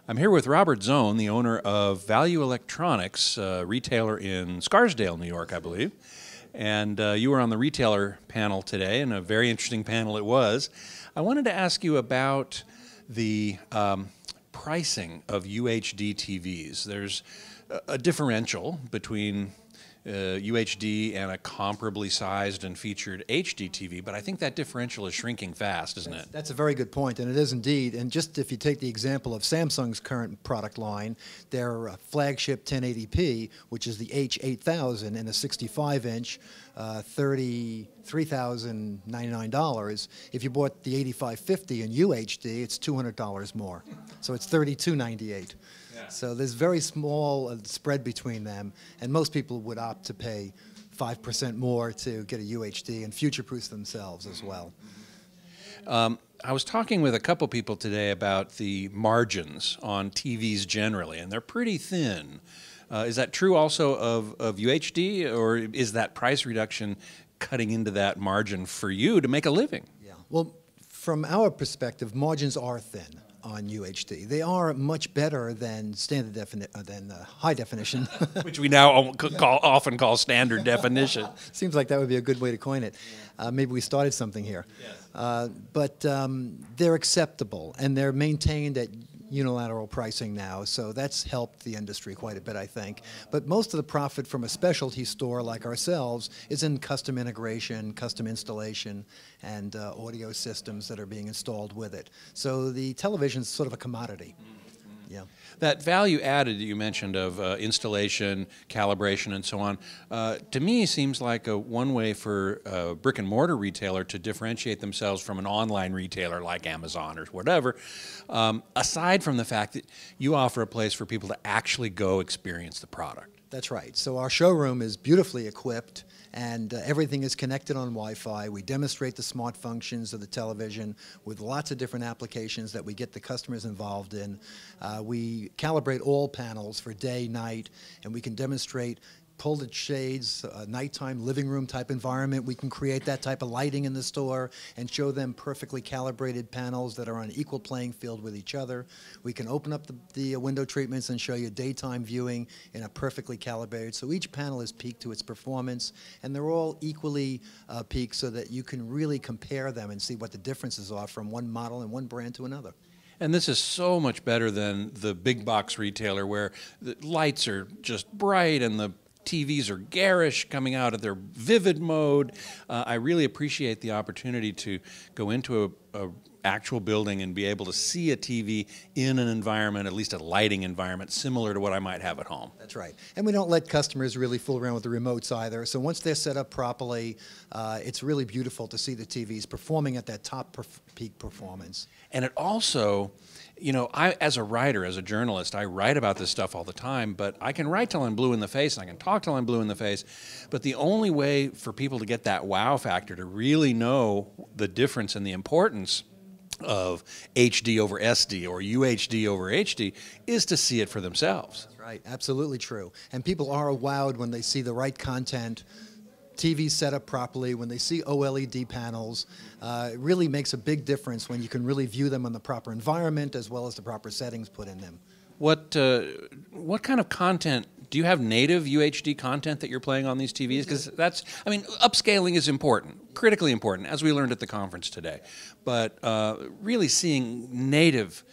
I'm here with Robert Zohn, the owner of Value Electronics, a retailer in Scarsdale, New York, I believe. And you were on the retailer panel today, and a very interesting panel it was. I wanted to ask you about the pricing of UHD TVs. There's a differential between UHD and a comparably sized and featured HD TV, but I think that differential is shrinking fast, isn't it? That's a very good point, and it is indeed. And just if you take the example of Samsung's current product line, their flagship 1080p, which is the H8000 and a 65-inch, $33,099. If you bought the 8550 in UHD, it's $200 more. So it's $32.98. So there's very small spread between them, and most people would opt to pay 5% more to get a UHD and future-proof themselves as well. I was talking with a couple people today about the margins on TVs generally, and they're pretty thin. Is that true also of UHD, or is that price reduction cutting into that margin for you to make a living? Yeah. Well, from our perspective, margins are thin on UHD. They are much better than high definition, which we now often call standard definition. Seems like that would be a good way to coin it. Maybe we started something here. Yes. But they're acceptable, and they're maintained at unilateral pricing now, so that's helped the industry quite a bit, I think. But most of the profit from a specialty store like ourselves is in custom integration, custom installation, and audio systems that are being installed with it. So the television's sort of a commodity. Yeah. That value added that you mentioned of installation, calibration, and so on, to me seems like one way for a brick and mortar retailer to differentiate themselves from an online retailer like Amazon or whatever, aside from the fact that you offer a place for people to actually go experience the product. That's right. So our showroom is beautifully equipped, and everything is connected on Wi-Fi. We demonstrate the smart functions of the television with lots of different applications that we get the customers involved in. We calibrate all panels for day, night, and we can demonstrate pulled shades, nighttime living room type environment. We can create that type of lighting in the store and show them perfectly calibrated panels that are on an equal playing field with each other. We can open up the window treatments and show you daytime viewing in a perfectly calibrated. So each panel is peaked to its performance, and they're all equally peaked so that you can really compare them and see what the differences are from one model and one brand to another. And this is so much better than the big box retailer where the lights are just bright and the TVs are garish coming out of their vivid mode. I really appreciate the opportunity to go into a actual building and be able to see a TV in an environment, at least a lighting environment, similar to what I might have at home. That's right. And we don't let customers really fool around with the remotes either. So once they're set up properly, it's really beautiful to see the TVs performing at that top peak performance. And it also, you know, as a writer, as a journalist, I write about this stuff all the time, but I can write till I'm blue in the face, and I can talk till I'm blue in the face, but the only way for people to get that wow factor, to really know the difference and the importance of HD over SD or UHD over HD, is to see it for themselves. That's right, absolutely true. And people are wowed when they see the right content, TVs set up properly, when they see OLED panels. It really makes a big difference when you can really view them in the proper environment as well as the proper settings put in them. What kind of content, do you have native UHD content that you're playing on these TVs? Because that's, I mean, upscaling is important, critically important, as we learned at the conference today. But really seeing native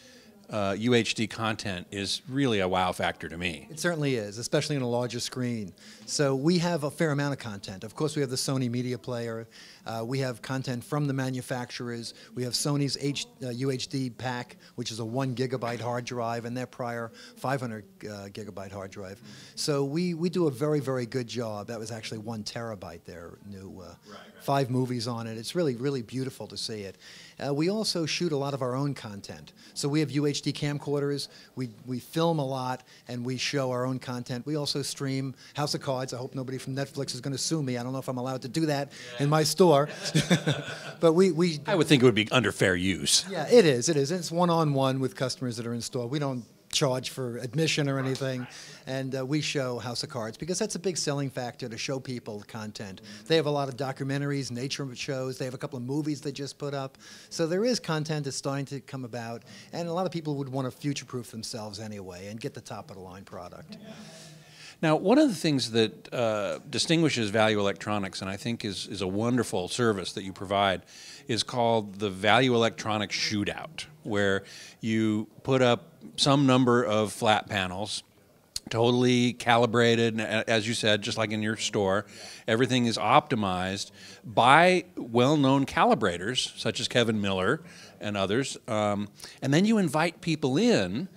UHD content is really a wow factor to me. It certainly is, especially on a larger screen. So we have a fair amount of content. Of course, we have the Sony Media Player. We have content from the manufacturers. We have Sony's UHD pack, which is a 1 gigabyte hard drive, and their prior 500 gigabyte hard drive. So we do a very, very good job. That was actually 1 terabyte there, new 5 movies on it. It's really, really beautiful to see it. We also shoot a lot of our own content. So we have UHD camcorders. We film a lot, and we show our own content. We also stream House of Cards. I hope nobody from Netflix is going to sue me. I don't know if I'm allowed to do that in my store. But I would think it would be under fair use. Yeah, it is. It is. It's one-on-one with customers that are in store. We don't charge for admission or anything, and we show House of Cards because that's a big selling factor to show people content. They have a lot of documentaries, nature shows, they have a couple of movies they just put up, so there is content that's starting to come about, and a lot of people would want to future-proof themselves anyway and get the top-of-the-line product. Now, one of the things that distinguishes Value Electronics, and I think is a wonderful service that you provide, is called the Value Electronics Shootout, where you put up some number of flat panels, totally calibrated, as you said, just like in your store. Everything is optimized by well-known calibrators, such as Kevin Miller and others, and then you invite people in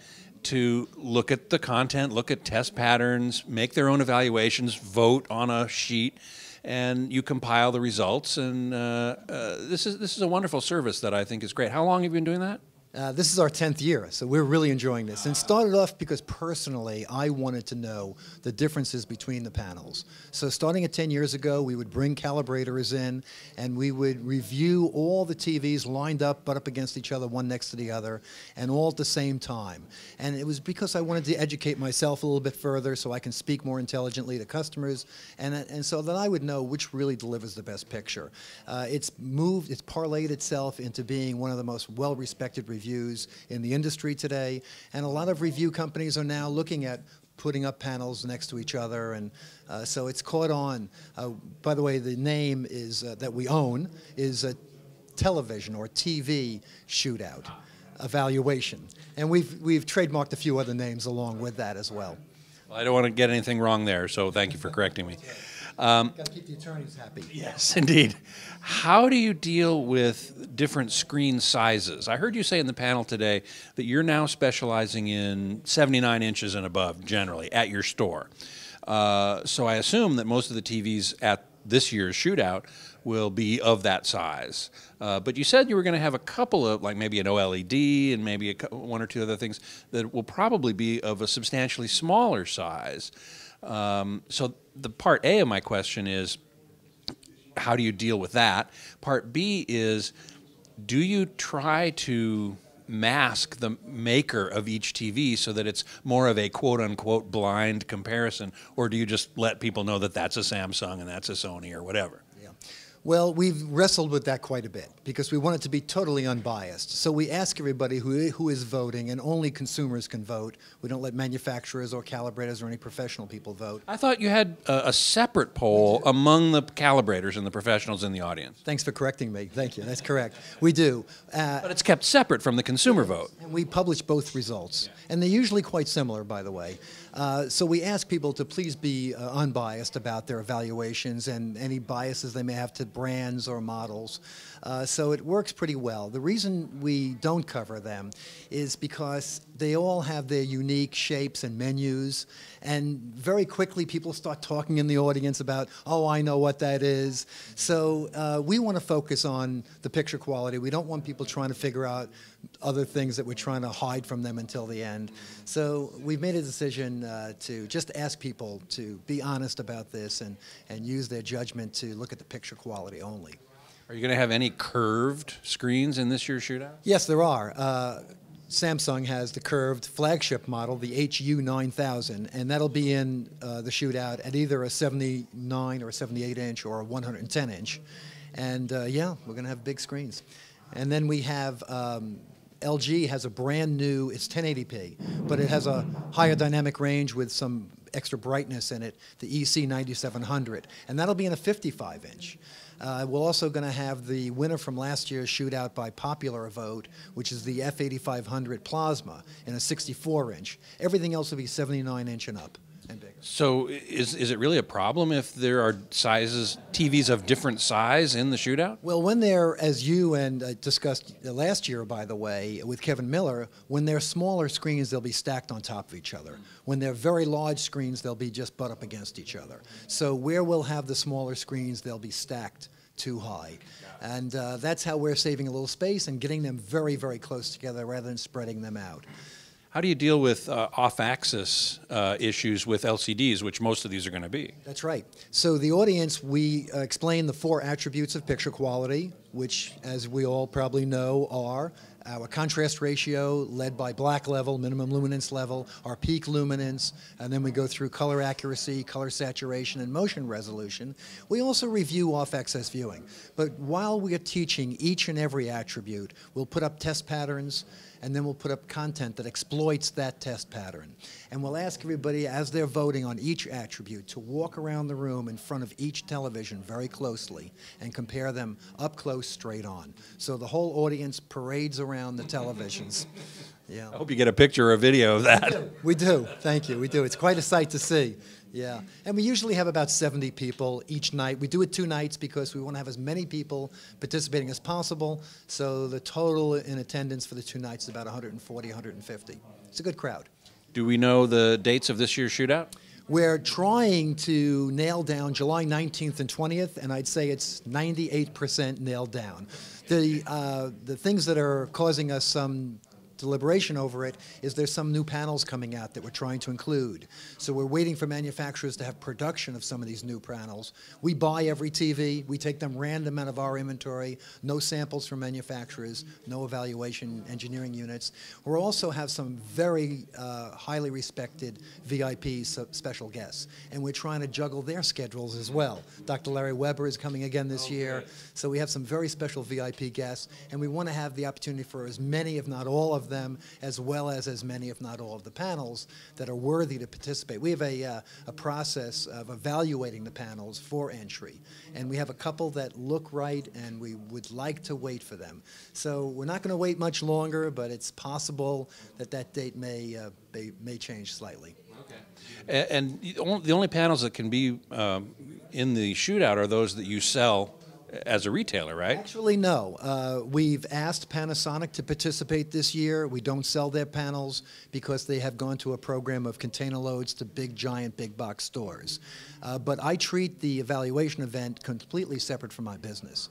to look at the content, look at test patterns, make their own evaluations, vote on a sheet, and you compile the results. And this is a wonderful service that I think is great. How long have you been doing that? This is our 10th year, so we're really enjoying this. And it started off because personally, I wanted to know the differences between the panels. So starting at 10 years ago, we would bring calibrators in, and we would review all the TVs lined up, butt up against each other, one next to the other, and all at the same time. And it was because I wanted to educate myself a little bit further so I can speak more intelligently to customers, and so that I would know which really delivers the best picture. It's parlayed itself into being one of the most well-respected reviews in the industry today, and a lot of review companies are now looking at putting up panels next to each other, and so it's caught on. By the way, the name is that we own is a television or TV shootout evaluation, and we've trademarked a few other names along with that as well. Well, I don't want to get anything wrong there, so thank you for correcting me. Got to keep the attorneys happy. Yes, indeed. How do you deal with different screen sizes? I heard you say in the panel today that you're now specializing in 79 inches and above, generally, at your store. So I assume that most of the TVs at this year's shootout will be of that size. But you said you were going to have a couple of, like maybe an OLED and maybe one or two other things that will probably be of a substantially smaller size. So the part A of my question is, how do you deal with that? Part B is, do you try to mask the maker of each TV so that it's more of a quote-unquote blind comparison, or do you just let people know that that's a Samsung and that's a Sony or whatever? Well, we've wrestled with that quite a bit because we want it to be totally unbiased. So we ask everybody who is voting, and only consumers can vote. We don't let manufacturers or calibrators or any professional people vote. I thought you had a separate poll among the calibrators and the professionals in the audience. Thanks for correcting me. Thank you. That's correct. We do. But it's kept separate from the consumer vote. And we publish both results. And they're usually quite similar, by the way. So we ask people to please be unbiased about their evaluations and any biases they may have to brands or models. So it works pretty well. The reason we don't cover them is because they all have their unique shapes and menus, and very quickly people start talking in the audience about, oh, I know what that is. So we want to focus on the picture quality. We don't want people trying to figure out other things that we're trying to hide from them until the end. So we've made a decision to just ask people to be honest about this and use their judgment to look at the picture quality only. Are you going to have any curved screens in this year's shootout? Yes, there are. Samsung has the curved flagship model, the HU9000, and that'll be in the shootout at either a 79 or a 78 inch or a 110 inch. And yeah, we're going to have big screens. And then we have LG has a brand new, it's 1080p, but it has a higher dynamic range with some extra brightness in it, the EC9700, and that'll be in a 55 inch. We're also going to have the winner from last year's shootout by popular vote, which is the F8500 Plasma in a 64 inch. Everything else will be 79 inch and up. And bigger. So is it really a problem if there are TVs of different size in the shootout? Well, when they're, as you and discussed last year, by the way, with Kevin Miller, when they're smaller screens, they'll be stacked on top of each other. When they're very large screens, they'll be just butt up against each other. So where we'll have the smaller screens, they'll be stacked too high. And that's how we're saving a little space and getting them very, very close together rather than spreading them out. How do you deal with off-axis issues with LCDs, which most of these are going to be? That's right. So the audience, we explain the 4 attributes of picture quality, which, as we all probably know, are our contrast ratio led by black level, minimum luminance level, our peak luminance, and then we go through color accuracy, color saturation, and motion resolution. We also review off-axis viewing. But while we are teaching each and every attribute, we'll put up test patterns, and then we'll put up content that exploits that test pattern. And we'll ask everybody, as they're voting on each attribute, to walk around the room in front of each television very closely and compare them up close, straight on. So the whole audience parades around the televisions. Yeah. I hope you get a picture or a video of that. We do. Thank you. We do. It's quite a sight to see. Yeah. And we usually have about 70 people each night. We do it 2 nights because we want to have as many people participating as possible. So the total in attendance for the 2 nights is about 140, 150. It's a good crowd. Do we know the dates of this year's shootout? We're trying to nail down July 19th and 20th, and I'd say it's 98% nailed down. The things that are causing us some deliberation over it is there's some new panels coming out that we're trying to include. So we're waiting for manufacturers to have production of some of these new panels. We buy every TV. We take them random out of our inventory. No samples from manufacturers. No evaluation engineering units. We also have some very highly respected VIP special guests, and we're trying to juggle their schedules as well. Dr. Larry Weber is coming again this year. So we have some very special VIP guests, and we want to have the opportunity for as many, if not all of them, as well as many, if not all, of the panels that are worthy to participate. We have a process of evaluating the panels for entry, and we have a couple that look right, and we would like to wait for them. So we're not going to wait much longer, but it's possible that that date may change slightly. Okay. And the only panels that can be in the shootout are those that you sell as a retailer, right? Actually, no. We've asked Panasonic to participate this year. We don't sell their panels because they have gone to a program of container loads to big, giant, big box stores. But I treat the evaluation event completely separate from my business.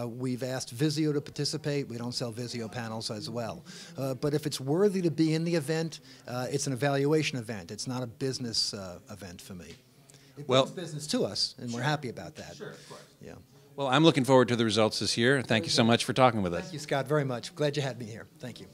We've asked Vizio to participate. We don't sell Vizio panels as well. But if it's worthy to be in the event, it's an evaluation event. It's not a business event for me. It brings business to us, and we're happy about that. Sure, of course. Yeah. Well, I'm looking forward to the results this year. Thank you so much for talking with us. Thank you, Scott, very much. Glad you had me here. Thank you.